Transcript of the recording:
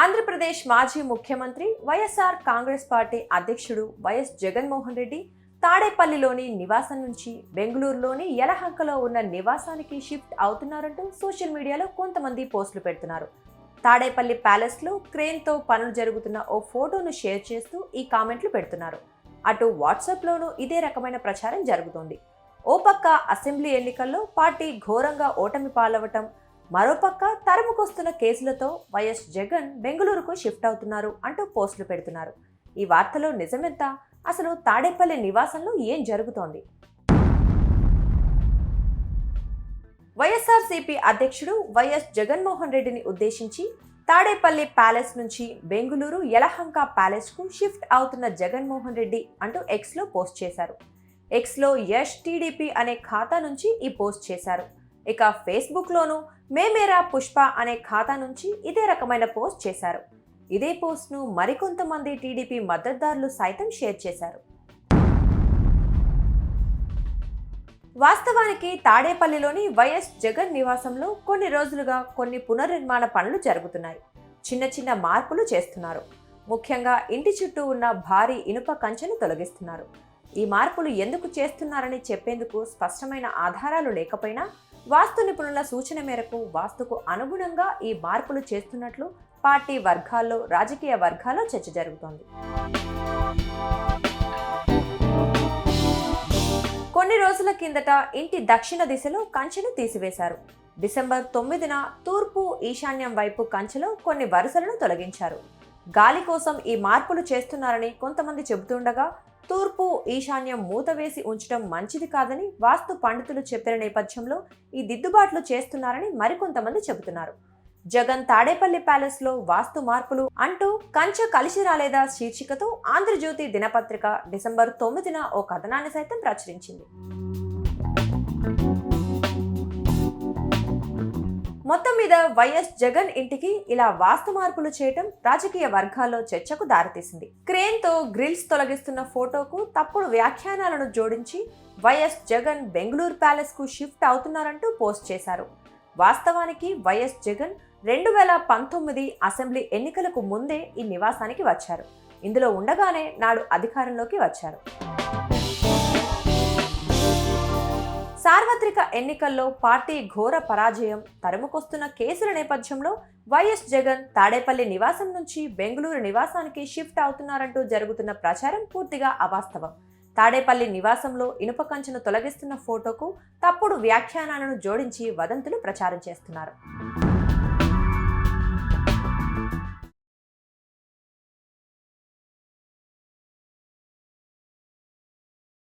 ఆంధ్రప్రదేశ్ మాజీ ముఖ్యమంత్రి వైఎస్ఆర్ కాంగ్రెస్ పార్టీ అధ్యక్షుడు వైఎస్ జగన్మోహన్ రెడ్డి తాడేపల్లిలోని నివాసం నుంచి బెంగళూరులోని యలహంకలో ఉన్న నివాసానికి షిఫ్ట్ అవుతున్నారంటూ సోషల్ మీడియాలో కొంతమంది పోస్టులు పెడుతున్నారు. తాడేపల్లి ప్యాలెస్లో క్రేన్తో పనులు జరుగుతున్న ఓ ఫోటోను షేర్ చేస్తూ ఈ కామెంట్లు పెడుతున్నారు. అటు వాట్సాప్లోనూ ఇదే రకమైన ప్రచారం జరుగుతోంది. ఓ పక్క అసెంబ్లీ ఎన్నికల్లో పార్టీ ఘోరంగా ఓటమి పాలవటం, మరోపక్క తరుముకొస్తున్న కేసులతో వైఎస్ జగన్ బెంగళూరుకు షిఫ్ట్ అవుతున్నారు అంటూ పోస్టులు పెడుతున్నారు. ఈ వార్తలో నిజమెంత? అసలు తాడేపల్లి నివాసంలో ఏం జరుగుతోంది? వైఎస్ఆర్సీపీ అధ్యక్షుడు వైఎస్ జగన్మోహన్ రెడ్డిని ఉద్దేశించి తాడేపల్లి ప్యాలెస్ నుంచి బెంగళూరు యలహంక ప్యాలెస్కు షిఫ్ట్ అవుతున్న జగన్మోహన్ రెడ్డి అంటూ ఎక్స్లో పోస్ట్ చేశారు. ఎక్స్లో యష్ టీడీపీ అనే ఖాతా నుంచి ఈ పోస్ట్ చేశారు. ఇక ఫేస్బుక్లోనూ మేమేరా పుష్ప అనే ఖాతా నుంచి ఇదే రకమైన పోస్ట్ చేశారు. ఇదే పోస్ట్ను మరికొంతమంది టీడీపీ మద్దతుదారులు సైతం షేర్ చేశారు. వాస్తవానికి తాడేపల్లిలోని వైఎస్ జగన్ నివాసంలో కొన్ని రోజులుగా కొన్ని పునర్నిర్మాణ పనులు జరుగుతున్నాయి. చిన్న చిన్న మార్పులు చేస్తున్నారు. ముఖ్యంగా ఇంటి చుట్టూ ఉన్న భారీ ఇనుప కంచెను తొలగిస్తున్నారు. ఈ మార్పులు ఎందుకు చేస్తున్నారని చెప్పేందుకు స్పష్టమైన ఆధారాలు లేకపోయినా వాస్తు నిపుణుల సూచన మేరకు వాస్తుకు అనుగుణంగా ఈ మార్పులు చేస్తున్నట్లు పార్టీ వర్గాల్లో, రాజకీయ వర్గాల్లో చర్చ జరుగుతోంది. కొన్ని రోజుల కిందట ఇంటి దక్షిణ దిశలో కంచెను తీసివేశారు. డిసెంబర్ 9న తూర్పు ఈశాన్యం వైపు కంచెలో కొన్ని వరుసలను తొలగించారు. గాలి కోసం ఈ మార్పులు చేస్తున్నారని కొంతమంది చెబుతుండగా, తూర్పు ఈశాన్యం మూత వేసి ఉంచడం మంచిది కాదని వాస్తు పండితులు చెప్పిన నేపథ్యంలో ఈ దిద్దుబాట్లు చేస్తున్నారని మరికొంతమంది చెబుతున్నారు. జగన్ తాడేపల్లి ప్యాలెస్లో వాస్తు మార్పులు అంటూ కంచె కలిసి రాలేదా శీర్షికతో ఆంధ్రజ్యోతి దినపత్రిక డిసెంబర్ 9న ఓ కథనాన్ని సైతం ప్రచురించింది. మొత్తం మీద వైఎస్ జగన్ ఇంటికి ఇలా వాస్తు మార్పులు చేయటం రాజకీయ వర్గాల్లో చర్చకు దారితీసింది. క్రేన్తో గ్రిల్స్ తొలగిస్తున్న ఫోటోకు తప్పుడు వ్యాఖ్యానాలను జోడించి వైఎస్ జగన్ బెంగళూరు ప్యాలెస్ కు షిఫ్ట్ అవుతున్నారంటూ పోస్ట్ చేశారు. వాస్తవానికి వైఎస్ జగన్ 2019 అసెంబ్లీ ఎన్నికలకు ముందే ఈ నివాసానికి వచ్చారు. ఇందులో ఉండగానే నాడు అధికారంలోకి వచ్చారు. సార్వత్రిక ఎన్నికల్లో పార్టీ ఘోర పరాజయం, తరుముకొస్తున్న కేసుల నేపథ్యంలో వైఎస్ జగన్ తాడేపల్లి నివాసం నుంచి బెంగళూరు నివాసానికి షిఫ్ట్ అవుతున్నారంటూ జరుగుతున్న ప్రచారం పూర్తిగా అవాస్తవం. తాడేపల్లి నివాసంలో ఇనుప కంచెను తొలగిస్తున్న ఫోటోకు తప్పుడు వ్యాఖ్యానాలను జోడించి వదంతులు ప్రచారం చేస్తున్నారు.